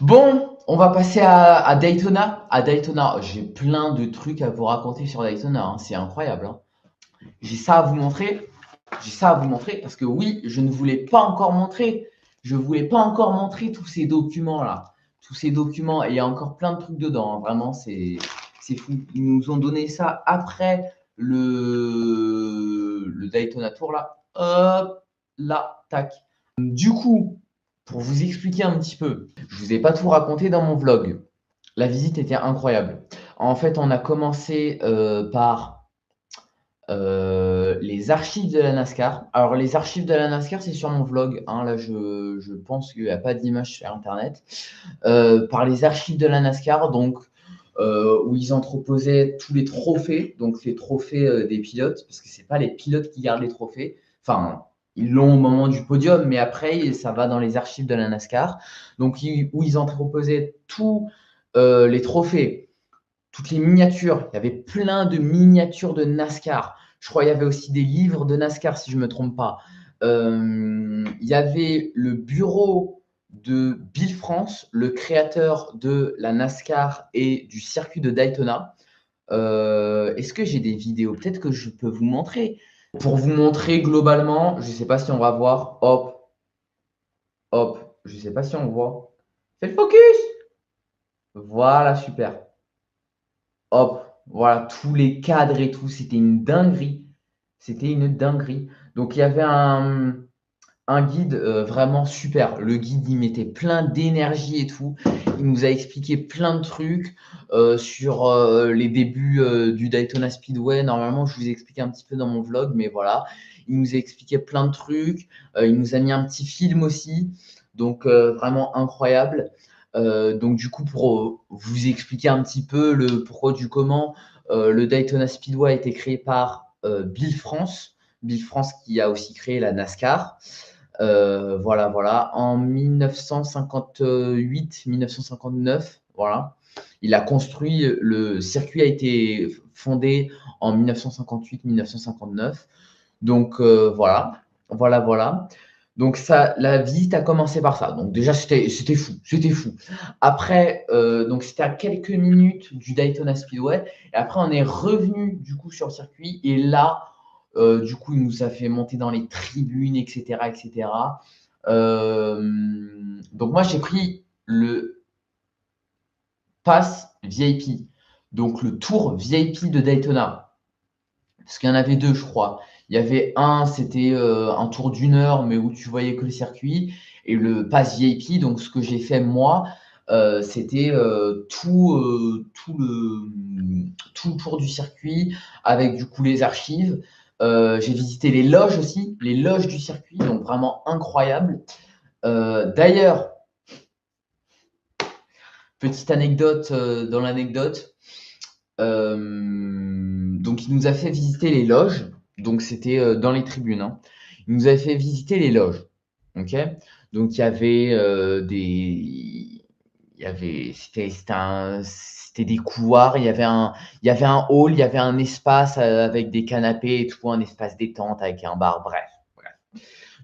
Bon, on va passer à Daytona. À Daytona, j'ai plein de trucs à vous raconter sur Daytona, hein. C'est incroyable, hein. J'ai ça à vous montrer. J'ai ça à vous montrer parce que oui, je ne voulais pas encore montrer. Je voulais pas encore montrer tous ces documents-là. Tous ces documents. Et il y a encore plein de trucs dedans, hein. Vraiment, c'est fou. Ils nous ont donné ça après le Daytona Tour, là. Hop, là, tac. Du coup, pour vous expliquer un petit peu, je vous ai pas tout raconté dans mon vlog. La visite était incroyable. En fait, on a commencé par les archives de la NASCAR. Alors, les archives de la NASCAR, c'est sur mon vlog, hein. Là, je pense qu'il n'y a pas d'image sur Internet. Par les archives de la NASCAR, donc, où ils entreposaient tous les trophées, donc les trophées des pilotes, parce que c'est pas les pilotes qui gardent les trophées. Enfin, ils l'ont au moment du podium, mais après, ça va dans les archives de la NASCAR. Donc, où ils entreposaient tous les trophées, toutes les miniatures. Il y avait plein de miniatures de NASCAR. Je crois qu'il y avait aussi des livres de NASCAR, si je ne me trompe pas. Il y avait le bureau de Bill France, le créateur de la NASCAR et du circuit de Daytona. Est-ce que j'ai des vidéos? Peut-être que je peux vous montrer. Pour vous montrer globalement, je ne sais pas si on va voir. Hop, hop. Je ne sais pas si on voit. Fais le focus. Voilà, super. Hop, voilà, tous les cadres et tout, c'était une dinguerie. C'était une dinguerie. Donc, il y avait un guide vraiment super. Le guide, il mettait plein d'énergie et tout. Il nous a expliqué plein de trucs sur les débuts du Daytona Speedway. Normalement, je vous ai expliqué un petit peu dans mon vlog, mais voilà. Il nous a expliqué plein de trucs. Il nous a mis un petit film aussi. Donc, vraiment incroyable. Donc, du coup, pour vous expliquer un petit peu le pourquoi du comment, le Daytona Speedway a été créé par Bill France. Bill France qui a aussi créé la NASCAR. Voilà, voilà. En 1958-1959, voilà. Il a construit, le circuit a été fondé en 1958-1959. Donc voilà, voilà, voilà. Donc ça, la visite a commencé par ça. Donc déjà, c'était fou, c'était fou. Après, donc c'était à quelques minutes du Daytona Speedway. Et après, on est revenu du coup sur le circuit. Et là, du coup, il nous a fait monter dans les tribunes, etc., etc. Donc moi, j'ai pris le pass VIP, donc le tour VIP de Daytona. Parce qu'il y en avait deux, je crois. Il y avait un, c'était un tour d'1 heure, mais où tu voyais que le circuit. Et le pass VIP, donc ce que j'ai fait moi, c'était tout le tour du circuit, avec du coup les archives. J'ai visité les loges aussi, les loges du circuit, donc vraiment incroyable. D'ailleurs, petite anecdote dans l'anecdote, donc il nous a fait visiter les loges, donc c'était dans les tribunes, hein. Il nous a fait visiter les loges, ok. Donc il y avait c'était des couloirs, il y avait un hall, il y avait un espace avec des canapés et tout, un espace détente avec un bar, bref. Bref.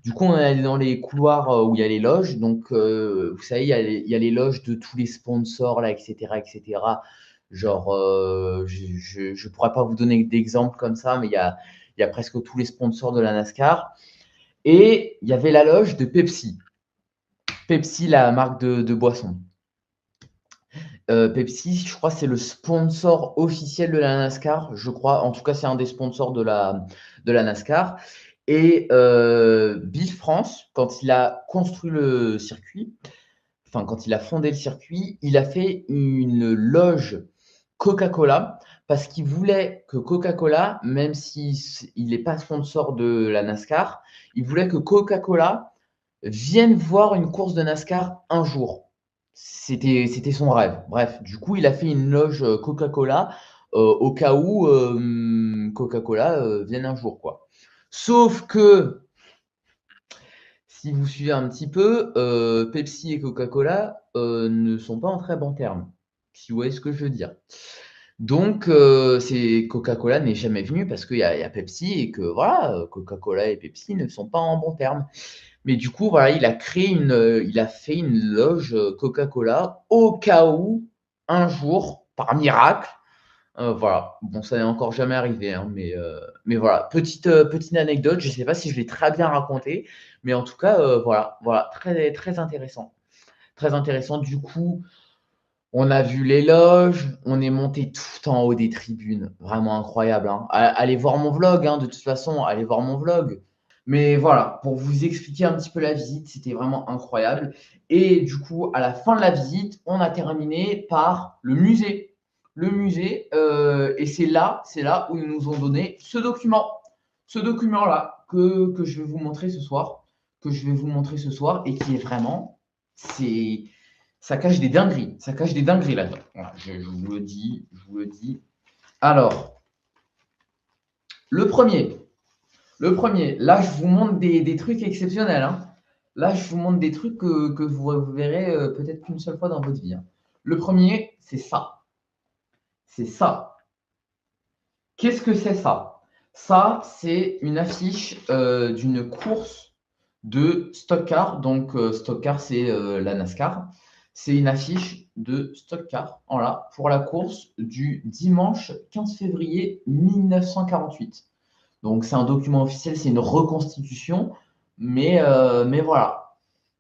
Du coup, on est allé dans les couloirs où il y a les loges. Donc, vous savez, il y a les loges de tous les sponsors, là, etc., etc. Genre, je ne pourrais pas vous donner d'exemples comme ça, mais il y a presque tous les sponsors de la NASCAR. Et il y avait la loge de Pepsi. Pepsi, la marque de boisson. Pepsi, je crois, c'est le sponsor officiel de la NASCAR, je crois. En tout cas, c'est un des sponsors de la NASCAR. Et Bill France, quand il a construit le circuit, enfin, quand il a fondé le circuit, il a fait une loge Coca-Cola parce qu'il voulait que Coca-Cola, même s'il n'est pas sponsor de la NASCAR, il voulait que Coca-Cola vienne voir une course de NASCAR un jour. C'était son rêve. Bref, du coup, il a fait une loge Coca-Cola au cas où Coca-Cola vienne un jour, quoi. Sauf que si vous suivez un petit peu, Pepsi et Coca-Cola ne sont pas en très bons termes, si vous voyez ce que je veux dire. Donc, Coca-Cola n'est jamais venu parce qu'il y a Pepsi et que voilà, Coca-Cola et Pepsi ne sont pas en bons termes. Mais du coup, voilà, il a fait une loge Coca-Cola au cas où, un jour, par miracle, voilà. Bon, ça n'est encore jamais arrivé, hein, mais voilà. Petite anecdote, je ne sais pas si je l'ai très bien raconté, mais en tout cas, voilà, très, très intéressant. Très intéressant. Du coup, on a vu les loges, on est monté tout en haut des tribunes. Vraiment incroyable, hein. Allez voir mon vlog, hein, de toute façon, allez voir mon vlog. Mais voilà, pour vous expliquer un petit peu la visite, c'était vraiment incroyable. Et du coup, à la fin de la visite, on a terminé par le musée. Le musée, et c'est là où ils nous ont donné ce document. Ce document-là que je vais vous montrer ce soir. Que je vais vous montrer ce soir et qui est vraiment, c'est, ça cache des dingueries. Ça cache des dingueries là-dedans. Voilà, je vous le dis, je vous le dis. Alors, le premier. Le premier, là, je vous montre des trucs exceptionnels, hein. Là, je vous montre des trucs que vous verrez peut-être qu'une seule fois dans votre vie, hein. Le premier, c'est ça. C'est ça. Qu'est-ce que c'est ça? Ça, c'est une affiche d'une course de stock car. Donc, stock car, c'est la NASCAR. C'est une affiche de stock car, voilà, pour la course du dimanche 15 février 1948. Donc, c'est un document officiel, c'est une reconstitution, mais voilà.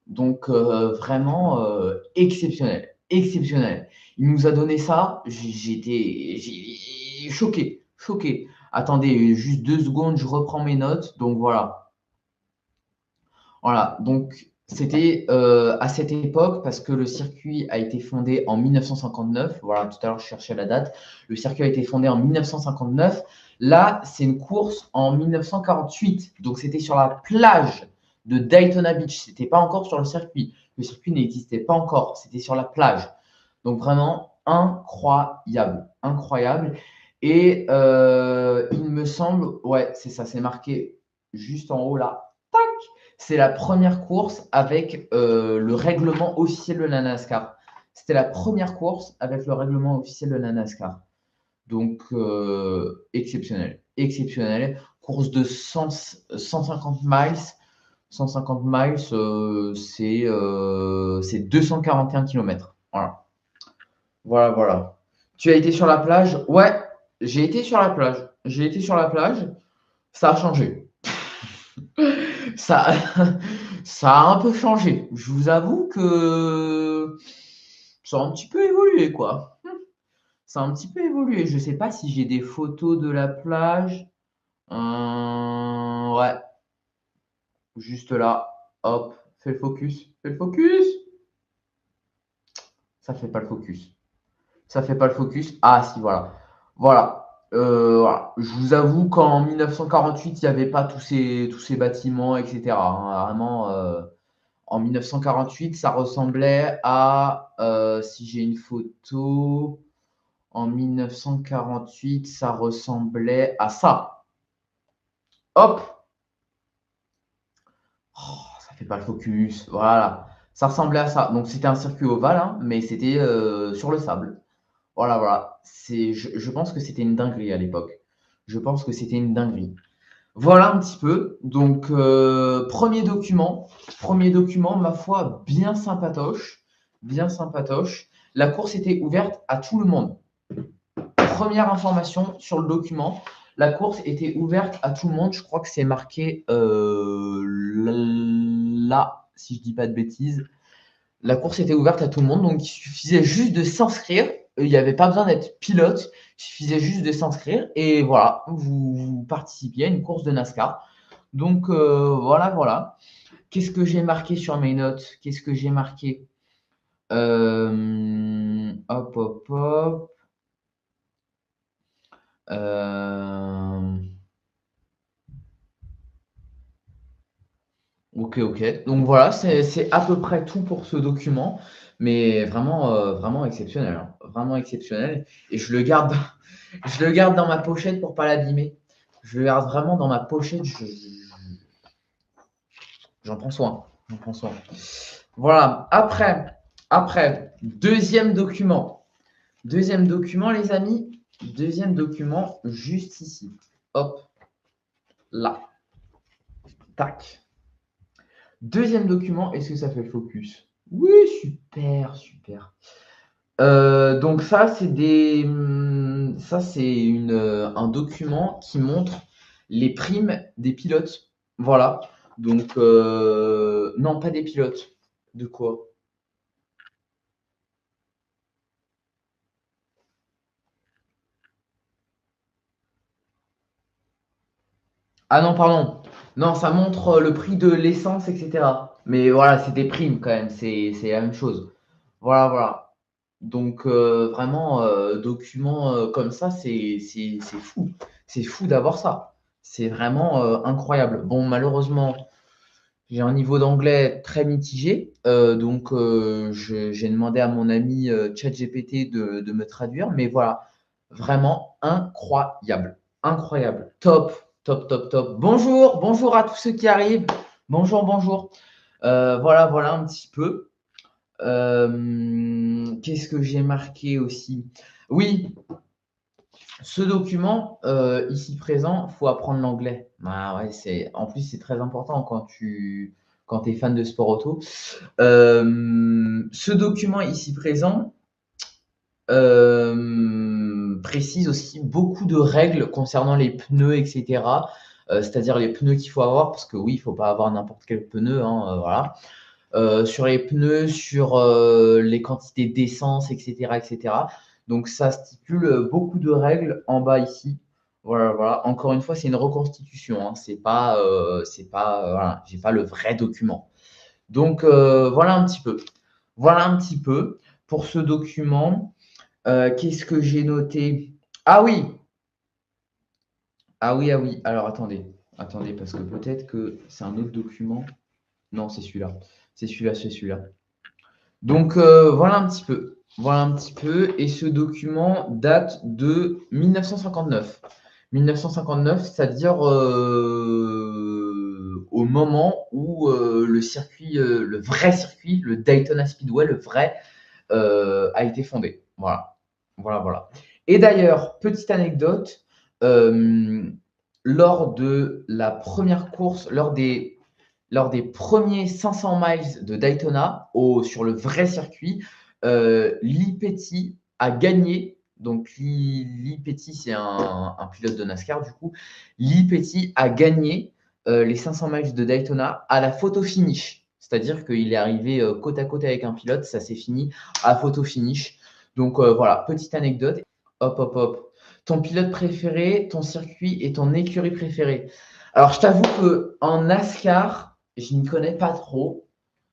Donc, vraiment exceptionnel. Exceptionnel. Il nous a donné ça, j'étais choqué. Choqué. Attendez, juste 2 secondes, je reprends mes notes. Donc, voilà. Voilà. Donc, c'était à cette époque, parce que le circuit a été fondé en 1959. Voilà, tout à l'heure, je cherchais la date. Le circuit a été fondé en 1959. Là, c'est une course en 1948. Donc, c'était sur la plage de Daytona Beach. C'était pas encore sur le circuit. Le circuit n'existait pas encore. C'était sur la plage. Donc, vraiment incroyable. Incroyable. Et il me semble, ouais, c'est ça, c'est marqué juste en haut là. Tac! C'est la première course avec le règlement officiel de la NASCAR. C'était la première course avec le règlement officiel de la NASCAR. Donc, exceptionnel. Exceptionnel. Course de 150 miles. 150 miles, c'est 241 km. Voilà. Voilà, voilà. Tu as été sur la plage? Ouais, j'ai été sur la plage. J'ai été sur la plage. Ça a changé. Ça, ça a un peu changé. Je vous avoue que ça a un petit peu évolué, quoi. Ça a un petit peu évolué. Je ne sais pas si j'ai des photos de la plage. Ouais, juste là. Hop, fais le focus. Fais le focus. Ça fait pas le focus. Ça fait pas le focus. Ah si, voilà. Voilà. Voilà. Je vous avoue qu'en 1948, il n'y avait pas tous ces bâtiments, etc., hein. Vraiment, en 1948, ça ressemblait à, si j'ai une photo, en 1948, ça ressemblait à ça. Hop! Oh, ça fait pas le focus. Voilà. Ça ressemblait à ça. Donc c'était un circuit ovale, hein, mais c'était sur le sable. Voilà, voilà. Je pense que c'était une dinguerie à l'époque. Je pense que c'était une dinguerie. Voilà un petit peu. Donc, premier document, ma foi, bien sympatoche. Bien sympatoche. La course était ouverte à tout le monde. Première information sur le document, la course était ouverte à tout le monde. Je crois que c'est marqué là, si je dis pas de bêtises. La course était ouverte à tout le monde, donc il suffisait juste de s'inscrire. Il n'y avait pas besoin d'être pilote, il suffisait juste de s'inscrire et voilà, vous participiez à une course de NASCAR. Donc voilà, voilà. Qu'est-ce que j'ai marqué sur mes notes? Qu'est-ce que j'ai marqué? Hop, hop, hop. Ok, ok. Donc voilà, c'est à peu près tout pour ce document, mais vraiment, vraiment exceptionnel, hein. Vraiment exceptionnel. Et je le garde, je le garde dans ma pochette pour pas l'abîmer. Je le garde vraiment dans ma pochette. J'en prends soin. J'en prends soin. Voilà. Après, deuxième document. Deuxième document, les amis. Deuxième document, juste ici. Hop, là. Tac. Deuxième document, est-ce que ça fait le focus? Oui, super, super. Donc ça, c'est un document qui montre les primes des pilotes. Voilà. Donc, non, pas des pilotes. De quoi? Ah non, pardon. Non, ça montre le prix de l'essence, etc. Mais voilà, c'est des primes quand même, c'est la même chose. Voilà, voilà. Donc vraiment, document comme ça, c'est fou. C'est fou d'avoir ça. C'est vraiment incroyable. Bon, malheureusement, j'ai un niveau d'anglais très mitigé. Donc j'ai demandé à mon ami ChatGPT de me traduire. Mais voilà, vraiment incroyable. Incroyable. Top, top, top, top. Bonjour, bonjour à tous ceux qui arrivent. Bonjour, bonjour. Voilà, voilà un petit peu. Qu'est-ce que j'ai marqué aussi? Oui, ce document ici présent, faut apprendre l'anglais. Ah ouais, en plus c'est très important quand tu es fan de sport auto. Ce document ici présent précise aussi beaucoup de règles concernant les pneus, etc. C'est-à-dire les pneus qu'il faut avoir, parce que oui, il ne faut pas avoir n'importe quel pneu, hein, voilà. Sur les pneus, sur les quantités d'essence, etc., etc. Donc ça stipule beaucoup de règles en bas ici. Voilà, voilà. Encore une fois, c'est une reconstitution. Hein. Voilà, j'ai pas le vrai document. Donc voilà un petit peu. Voilà un petit peu pour ce document. Qu'est-ce que j'ai noté? Ah oui, ah oui, ah oui. Alors attendez, attendez, parce que peut-être que c'est un autre document. Non, c'est celui-là. C'est celui-là, c'est celui-là. Donc voilà un petit peu. Voilà un petit peu. Et ce document date de 1959. 1959, c'est-à-dire au moment où le vrai circuit, le Daytona Speedway, le vrai, a été fondé. Voilà. Voilà, voilà. Et d'ailleurs, petite anecdote, euh, lors de la première course, lors des premiers 500 miles de Daytona sur le vrai circuit, Lee Petty a gagné. Donc, Lee Petty, c'est un pilote de NASCAR, du coup. Lee Petty a gagné les 500 miles de Daytona à la photo finish. C'est-à-dire qu'il est arrivé côte à côte avec un pilote, ça s'est fini à photo finish. Donc, voilà, petite anecdote. Hop, hop, hop. Ton pilote préféré, ton circuit et ton écurie préférée. Alors, je t'avoue qu'en NASCAR, je n'y connais pas trop.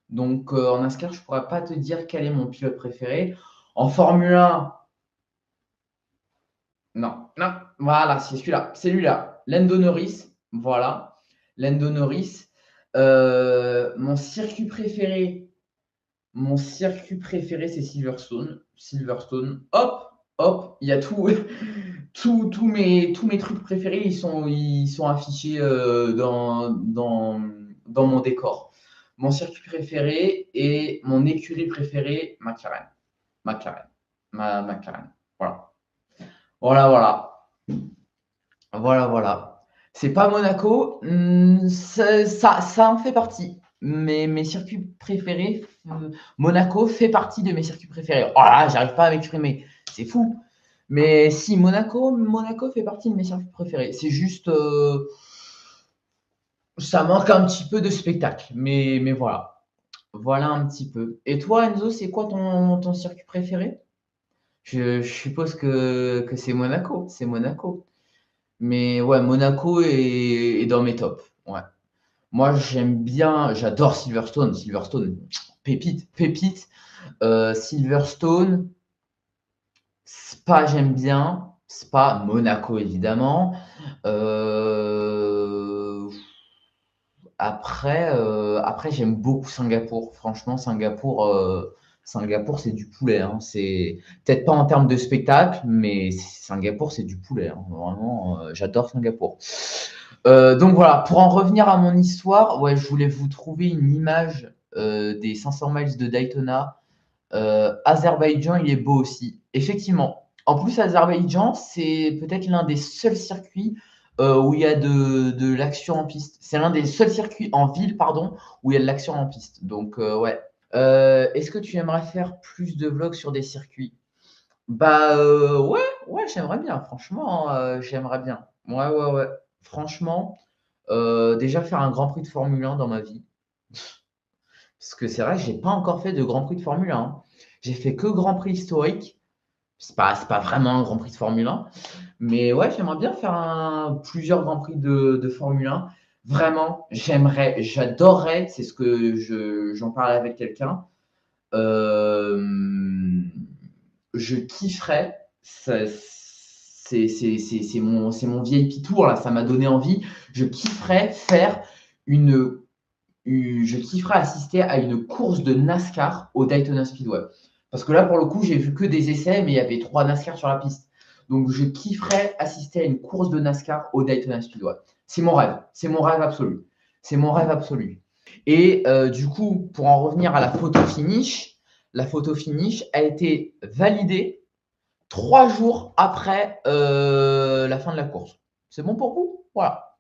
Donc, en NASCAR, je ne pourrais pas te dire quel est mon pilote préféré. En Formule 1, non, non, voilà, c'est celui-là. C'est lui-là. Lando Norris, voilà. Lando Norris. Mon circuit préféré, c'est Silverstone. Silverstone, hop, hop, il y a tout. Tous mes trucs préférés, ils sont affichés dans mon décor. Mon circuit préféré et mon écurie préférée, McLaren. McLaren. McLaren. Voilà. Voilà, voilà. Voilà, voilà. C'est pas Monaco, ça en fait partie. Mes circuits préférés, Monaco fait partie de mes circuits préférés. Oh là, j'arrive pas à m'exprimer. C'est fou. Mais si, Monaco fait partie de mes circuits préférés. C'est juste, ça manque un petit peu de spectacle. Mais voilà. Voilà un petit peu. Et toi, Enzo, c'est quoi ton circuit préféré? Je suppose que c'est Monaco. C'est Monaco. Mais ouais, Monaco est dans mes tops. Ouais. Moi, j'adore Silverstone. Silverstone, pépite, pépite. Silverstone, Spa, j'aime bien. Spa, Monaco, évidemment. Euh, après, j'aime beaucoup Singapour. Franchement, Singapour, c'est du poulet. Hein. C'est peut-être pas en termes de spectacle, mais Singapour, c'est du poulet. Hein. Vraiment, j'adore Singapour. Donc voilà, pour en revenir à mon histoire, ouais, je voulais vous trouver une image des 500 miles de Daytona. Azerbaïdjan, il est beau aussi. Effectivement. En plus, Azerbaïdjan, c'est peut-être l'un des seuls circuits où il y a de l'action en piste. C'est l'un des seuls circuits en ville, pardon, où il y a de l'action en piste. Donc, ouais. Est-ce que tu aimerais faire plus de vlogs sur des circuits? Bah, ouais, ouais, j'aimerais bien. Franchement, j'aimerais bien. Ouais, ouais, ouais. Franchement, déjà faire un Grand Prix de Formule 1 dans ma vie. Parce que c'est vrai que j'ai pas encore fait de Grand Prix de Formule 1, hein. J'ai fait que Grand Prix historique. C'est pas vraiment un Grand Prix de Formule 1. Mais ouais, j'aimerais bien faire plusieurs Grands Prix de Formule 1. Vraiment, j'adorerais, c'est ce que j'en parlais avec quelqu'un. euh, je kifferais. C'est mon VIP tour là, ça m'a donné envie. Je kifferais faire une, je kifferais assister à une course de NASCAR au Daytona Speedway. Parce que là, pour le coup, j'ai vu que des essais, mais il y avait 3 NASCAR sur la piste. Donc, je kifferais assister à une course de NASCAR au Daytona Speedway. C'est mon rêve. C'est mon rêve absolu. C'est mon rêve absolu. Et du coup, pour en revenir à la photo finish a été validée 3 jours après la fin de la course. C'est bon pour vous? Voilà.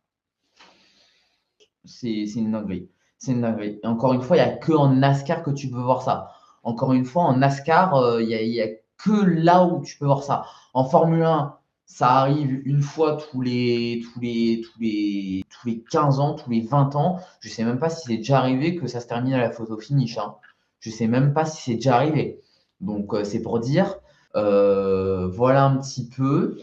C'est une dinguerie. C'est une dinguerie. Et encore une fois, il n'y a que en NASCAR que tu peux voir ça. Encore une fois, en NASCAR, il y a que là où tu peux voir ça. En Formule 1, ça arrive une fois tous les 15 ans, tous les 20 ans. Je ne sais même pas si c'est déjà arrivé que ça se termine à la photo finish, hein. Je ne sais même pas si c'est déjà arrivé. Donc, c'est pour dire. Voilà un petit peu.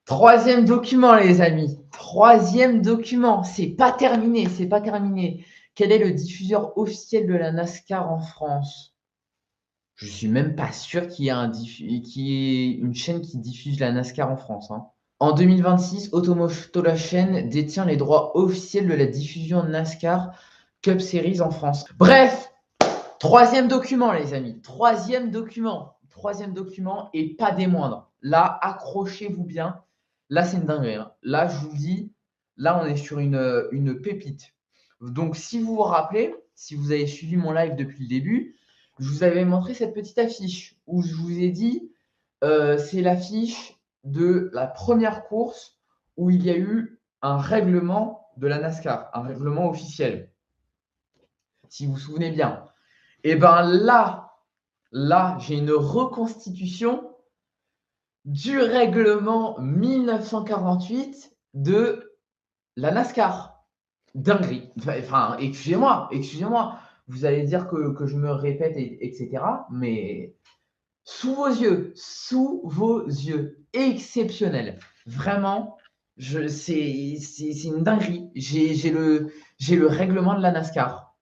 Troisième document, les amis. Troisième document. C'est pas terminé. C'est pas terminé. Quel est le diffuseur officiel de la NASCAR en France? Je suis même pas sûr qu'il y ait une chaîne qui diffuse la NASCAR en France, hein. En 2026, Automoto la chaîne détient les droits officiels de la diffusion NASCAR Cup Series en France. Bref, troisième document, les amis. Troisième document. Troisième document et pas des moindres. Là, accrochez-vous bien. Là, c'est une dinguerie, hein. Là, je vous dis, là, on est sur une pépite. Donc, si vous vous rappelez, si vous avez suivi mon live depuis le début, je vous avais montré cette petite affiche où je vous ai dit, c'est l'affiche de la première course où il y a eu un règlement de la NASCAR, un règlement officiel. Si vous vous souvenez bien. Et bien là, j'ai une reconstitution du règlement 1948 de la NASCAR. Dinguerie. Enfin, excusez-moi. Vous allez dire que je me répète, etc. Mais sous vos yeux, exceptionnel. Vraiment, c'est une dinguerie. J'ai le règlement de la NASCAR.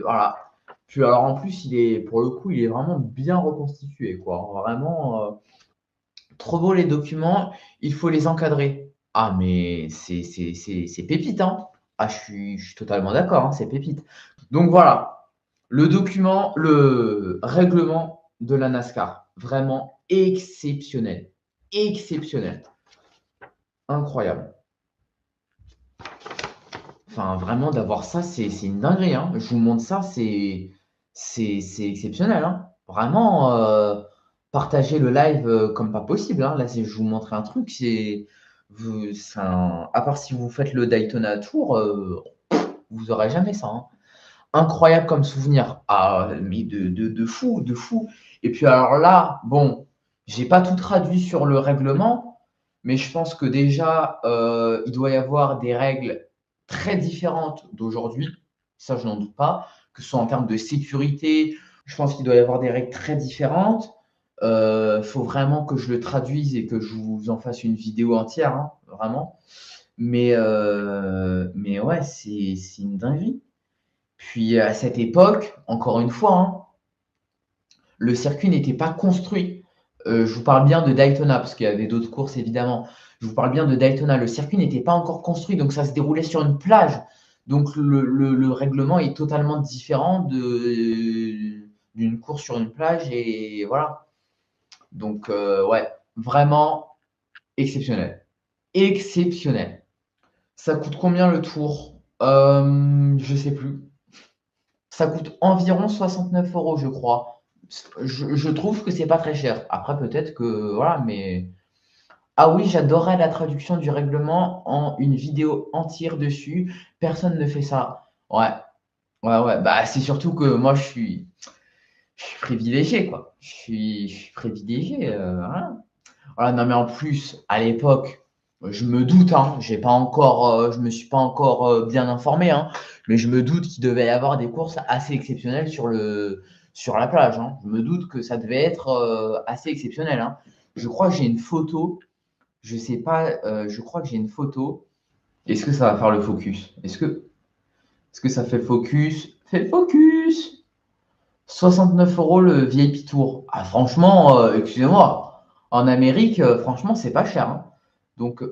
Voilà. Puis alors en plus, pour le coup, il est vraiment bien reconstitué, quoi. Vraiment, trop beau les documents. Il faut les encadrer. Ah, mais c'est pépite, hein. Ah, je suis totalement d'accord, hein, c'est pépite. Donc voilà, le règlement de la NASCAR, vraiment exceptionnel. Exceptionnel. Incroyable. Enfin, vraiment, d'avoir ça, c'est une dinguerie, hein. Je vous montre ça, c'est exceptionnel, hein. Vraiment, partagez le live comme pas possible, hein. Là, je vous montre un truc, à part si vous faites le Daytona Tour, vous n'aurez jamais ça, hein. Incroyable comme souvenir. Ah, mais de fou, de fou. Et puis alors là, bon, j'ai pas tout traduit sur le règlement, mais je pense que déjà, il doit y avoir des règles très différentes d'aujourd'hui. Ça, je n'en doute pas. Que ce soit en termes de sécurité, je pense qu'il doit y avoir des règles très différentes. Il faut vraiment que je le traduise et que je vous en fasse une vidéo entière, hein, vraiment. Mais ouais, c'est une dinguerie. Puis à cette époque, encore une fois, hein, le circuit n'était pas construit. Je vous parle bien de Daytona, parce qu'il y avait d'autres courses évidemment. Je vous parle bien de Daytona. Le circuit n'était pas encore construit, donc ça se déroulait sur une plage. Donc le règlement est totalement différent d'une course sur une plage. Et voilà. Donc ouais, vraiment exceptionnel. Exceptionnel. Ça coûte combien le tour? Je sais plus. Ça coûte environ 69 euros, je crois. Je trouve que c'est pas très cher. Après, peut-être que voilà, mais Ah oui, j'adorais la traduction du règlement en une vidéo entière dessus. Personne ne fait ça. Ouais, ouais, ouais. Bah, c'est surtout que moi, je suis privilégié, quoi. Je suis privilégié. Voilà. Voilà, non, mais en plus, à l'époque, je me doute, hein, je me suis pas encore bien informé, hein, mais je me doute qu'il devait y avoir des courses assez exceptionnelles sur la plage, hein. Je me doute que ça devait être assez exceptionnel, hein. Je crois que j'ai une photo, je sais pas, je crois que j'ai une photo. Est-ce que ça va faire le focus? Est-ce que ça fait focus? Fait focus! 69 € le VIP Tour. Ah, franchement, excusez-moi, en Amérique, franchement, c'est pas cher, hein. Donc,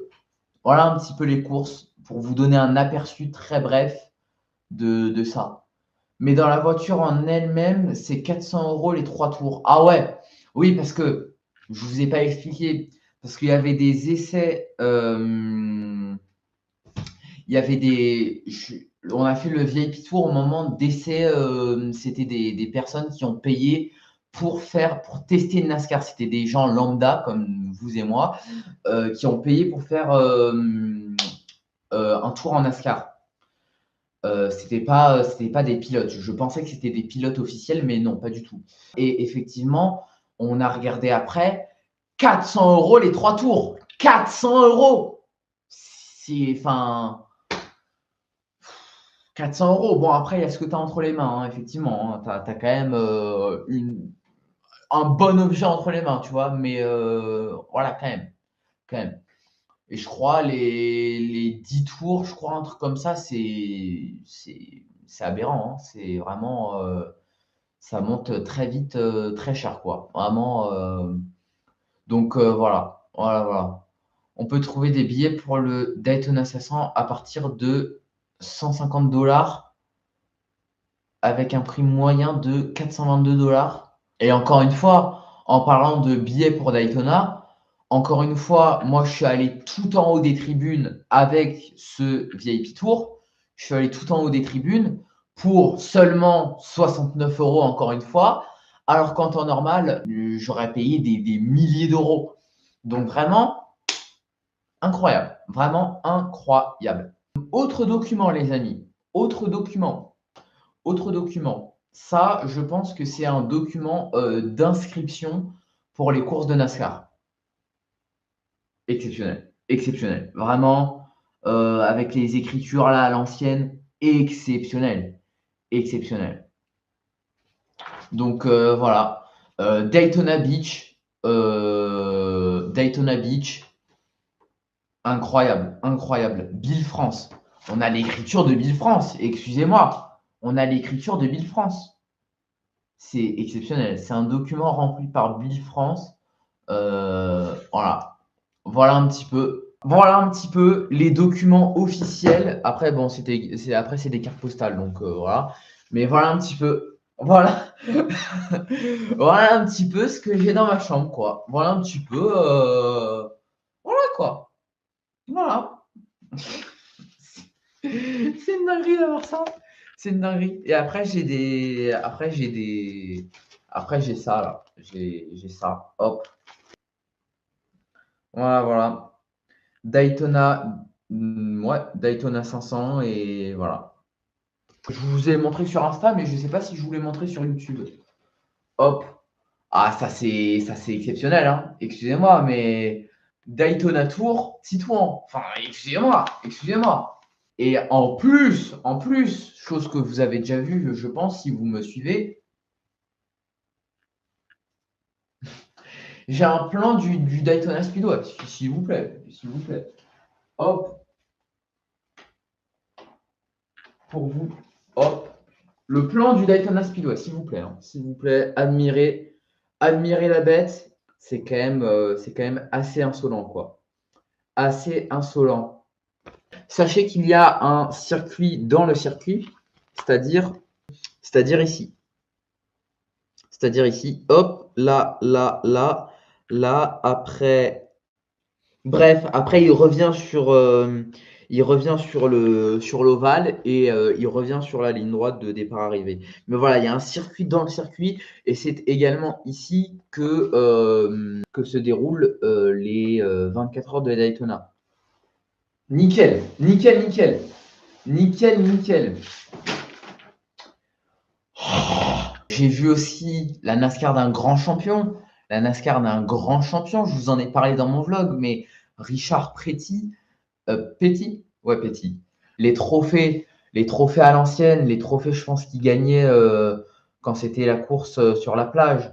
voilà un petit peu les courses pour vous donner un aperçu très bref de ça. Mais dans la voiture en elle-même, c'est 400 € les 3 tours. Ah ouais, oui, parce que je vous ai pas expliqué, parce qu'il y avait des essais, il y avait on a fait le VIP Tour au moment d'essai, c'était des personnes qui ont payé pour tester le NASCAR. C'était des gens lambda comme vous et moi qui ont payé pour faire un tour en NASCAR. C'était pas des pilotes. Je pensais que c'était des pilotes officiels, mais non, pas du tout. Et effectivement, on a regardé après 400 € les 3 tours. 400 €. Enfin, 400 €. Bon, après, il y a ce que tu as entre les mains, hein, effectivement, hein. Tu as quand même un bon objet entre les mains, tu vois. Mais voilà, quand même. Quand même. Et je crois les 10 tours, je crois, un truc comme ça, c'est aberrant, hein. C'est vraiment, ça monte très vite, très cher, quoi. Vraiment. Donc voilà, voilà, voilà. On peut trouver des billets pour le Daytona 500 à partir de 150 $ avec un prix moyen de 422 $. Et encore une fois, en parlant de billets pour Daytona, encore une fois, moi je suis allé tout en haut des tribunes avec ce VIP Tour. Je suis allé tout en haut des tribunes pour seulement 69 € encore une fois, alors qu'en temps normal, j'aurais payé des milliers d'euros. Donc vraiment incroyable, vraiment incroyable. Autre document, les amis, autre document. Autre document, ça, je pense que c'est un document d'inscription pour les courses de NASCAR. Exceptionnel, exceptionnel. Vraiment, avec les écritures là à l'ancienne, exceptionnel, exceptionnel. Donc voilà, Daytona Beach, Daytona Beach, incroyable, incroyable. Bill France, on a l'écriture de Bill France, excusez-moi, on a l'écriture de Bill France. C'est exceptionnel. C'est un document rempli par Bill France. Voilà. Voilà un petit peu. Voilà un petit peu les documents officiels. Après, bon, après, c'est des cartes postales, donc voilà. Mais voilà un petit peu. Voilà. Voilà un petit peu ce que j'ai dans ma chambre, quoi. Voilà un petit peu. Voilà, quoi. Voilà. C'est une dinguerie d'avoir ça. C'est une dinguerie. Et après, j'ai ça, là. J'ai ça. Hop. Voilà, voilà. Daytona, ouais, Daytona 500 et voilà. Je vous ai montré sur Insta, mais je ne sais pas si je vous l'ai montré sur YouTube. Hop. Ah, ça c'est exceptionnel, hein. Excusez-moi, mais Daytona Tour, Titouan. Enfin, excusez-moi, excusez-moi. Et en plus, chose que vous avez déjà vue, je pense, si vous me suivez, j'ai un plan du Daytona Speedway, s'il vous plaît, s'il vous plaît. Hop, pour vous. Hop. Le plan du Daytona Speedway, s'il vous plaît, hein. S'il vous plaît, admirez la bête. C'est quand même assez insolent, quoi. Assez insolent. Sachez qu'il y a un circuit dans le circuit, c'est-à-dire, c'est-à-dire ici. C'est-à-dire ici, hop, là, là, là, là, après. Bref, après, il revient sur l'ovale et il revient sur la ligne droite de départ-arrivée. Mais voilà, il y a un circuit dans le circuit et c'est également ici que se déroulent les 24 heures de Daytona. Nickel, nickel, nickel. Nickel, nickel. J'ai vu aussi la NASCAR d'un grand champion. La NASCAR d'un grand champion, je vous en ai parlé dans mon vlog, mais Richard Petty. Ouais, Petty. Les trophées à l'ancienne, les trophées, je pense qu'il gagnait quand c'était la course sur la plage.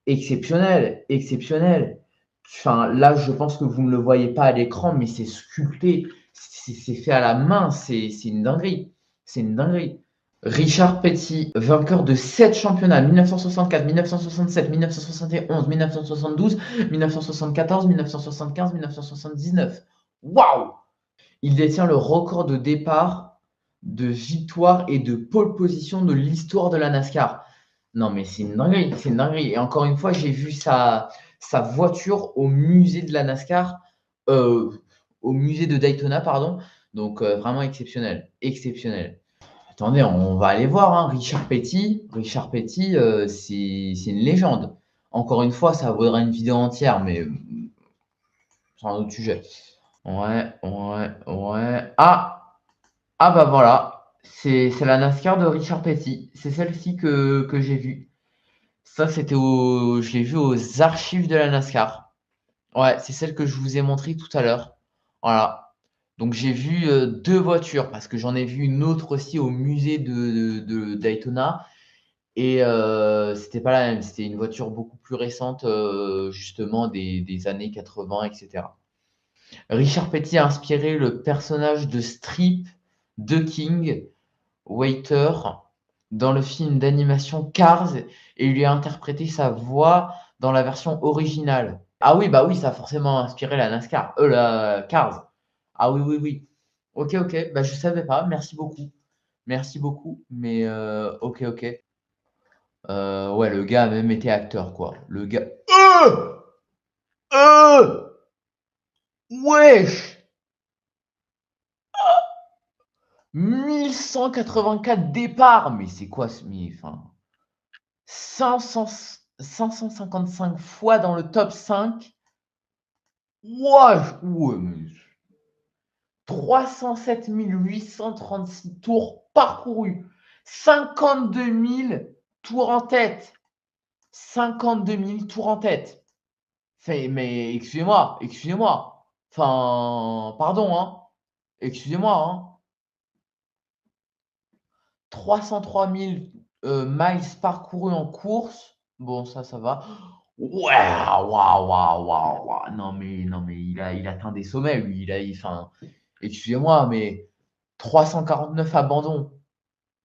Exceptionnel, exceptionnel. Enfin, là, je pense que vous ne le voyez pas à l'écran, mais c'est sculpté, c'est fait à la main, c'est une dinguerie. C'est une dinguerie. Richard Petty, vainqueur de 7 championnats, 1964, 1967, 1971, 1972, 1974, 1975, 1979. Waouh! Il détient le record de départ, de victoire et de pole position de l'histoire de la NASCAR. Non, mais c'est une dinguerie, c'est une dinguerie. Et encore une fois, j'ai vu sa voiture au musée de la NASCAR, au musée de Daytona, pardon. Donc, vraiment exceptionnel, exceptionnel. Attendez, on va aller voir, hein. Richard Petty, c'est une légende. Encore une fois, ça vaudrait une vidéo entière, mais c'est un autre sujet. Ouais, ouais, ouais. Ah bah voilà, c'est la NASCAR de Richard Petty. C'est celle-ci que j'ai vue. Ça, je l'ai vue aux archives de la NASCAR. Ouais, c'est celle que je vous ai montrée tout à l'heure. Voilà. Donc j'ai vu deux voitures parce que j'en ai vu une autre aussi au musée de Daytona. Et c'était pas la même, c'était une voiture beaucoup plus récente, justement des années 80, etc. Richard Petty a inspiré le personnage de Strip de King Waiter dans le film d'animation Cars et il lui a interprété sa voix dans la version originale. Ah oui, bah oui, ça a forcément inspiré la NASCAR, la Cars. Ah oui, oui, oui. Ok, ok, bah je savais pas, merci beaucoup. Merci beaucoup, mais ok, ok. Ouais, le gars a même été acteur, quoi. Le gars. Euh Wesh! 1184 départs! Mais c'est quoi ce. Enfin, 500 555 fois dans le top 5. Wesh! Ouais, mais 307 836 tours parcourus. 52 000 tours en tête. 52 000 tours en tête. Mais excusez-moi, excusez-moi. Enfin, pardon, hein. Excusez-moi, hein. 303 000 miles parcourus en course. Bon, ça va. Ouais, waouh, waouh, waouh, waouh. Non, mais il a atteint des sommets, lui. Enfin, excusez-moi, mais 349 abandons.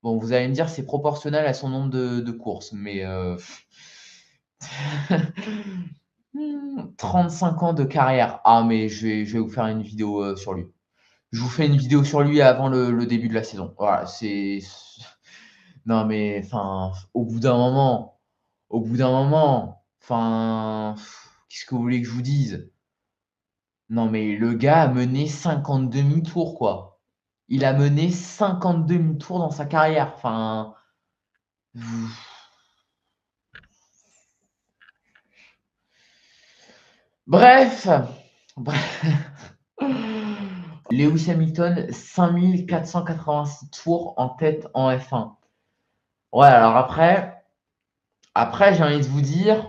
Bon, vous allez me dire, c'est proportionnel à son nombre de courses, mais 35 ans de carrière. Ah, mais je vais vous faire une vidéo sur lui. Je vous fais une vidéo sur lui avant le début de la saison. Voilà, c'est. Non, mais enfin, au bout d'un moment, enfin, qu'est-ce que vous voulez que je vous dise? Non, mais le gars a mené 50 demi-tours, quoi. Il a mené 50 demi-tours dans sa carrière. Enfin, bref, bref. Lewis Hamilton, 5486 tours en tête en F1. Ouais, alors après, j'ai envie de vous dire,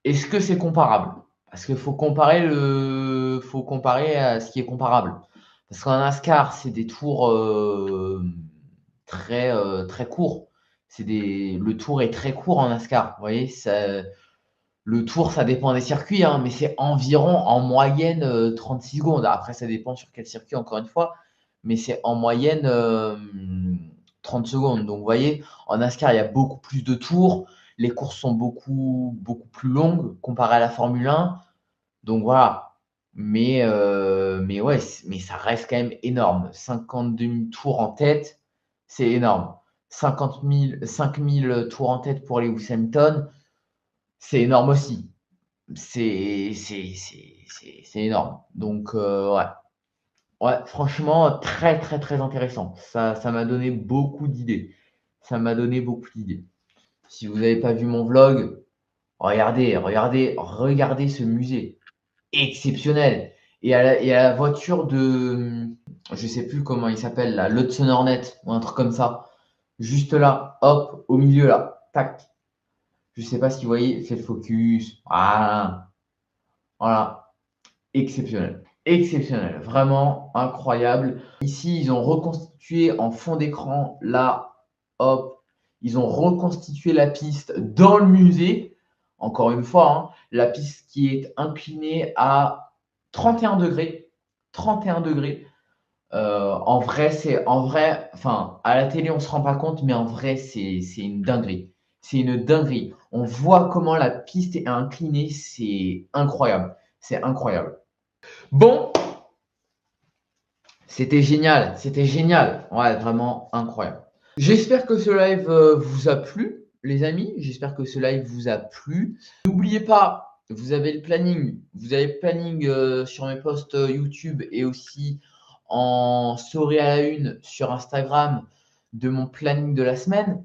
est-ce que c'est comparable? Parce qu'il faut comparer à ce qui est comparable. Parce qu'en NASCAR, c'est des tours très courts. Le tour est très court en NASCAR. Vous voyez, le tour, ça dépend des circuits, hein, mais c'est environ en moyenne 36 secondes. Après, ça dépend sur quel circuit, encore une fois, mais c'est en moyenne 30 secondes. Donc, vous voyez, en NASCAR, il y a beaucoup plus de tours. Les courses sont beaucoup plus longues comparées à la Formule 1. Donc, voilà. Mais ouais, mais ça reste quand même énorme. 50 demi-tours en tête, c'est énorme. 5 000 tours en tête pour Lewis Hamilton, c'est énorme aussi. C'est énorme. Donc, ouais. Ouais, franchement, très, très, très intéressant. Ça m'a donné beaucoup d'idées. Ça m'a donné beaucoup d'idées. Si vous n'avez pas vu mon vlog, regardez ce musée. Exceptionnel. Et à la voiture de, je sais plus comment il s'appelle là, l'Hudson Hornet ou un truc comme ça. Juste là, hop, au milieu là, tac. Je sais pas si vous voyez, fait le focus. Voilà, voilà. Exceptionnel. Exceptionnel. Vraiment incroyable. Ici, ils ont reconstitué en fond d'écran là, hop. Ils ont reconstitué la piste dans le musée. Encore une fois, hein, la piste qui est inclinée à 31 degrés. 31 degrés. En vrai, enfin, à la télé, on se rend pas compte, mais en vrai, c'est une dinguerie. C'est une dinguerie. On voit comment la piste est inclinée, c'est incroyable. C'est incroyable. Bon, c'était génial, c'était génial. Ouais, vraiment incroyable. J'espère que ce live vous a plu, les amis. J'espère que ce live vous a plu. N'oubliez pas, vous avez le planning. Vous avez le planning sur mes posts YouTube et aussi en story à la une sur Instagram de mon planning de la semaine.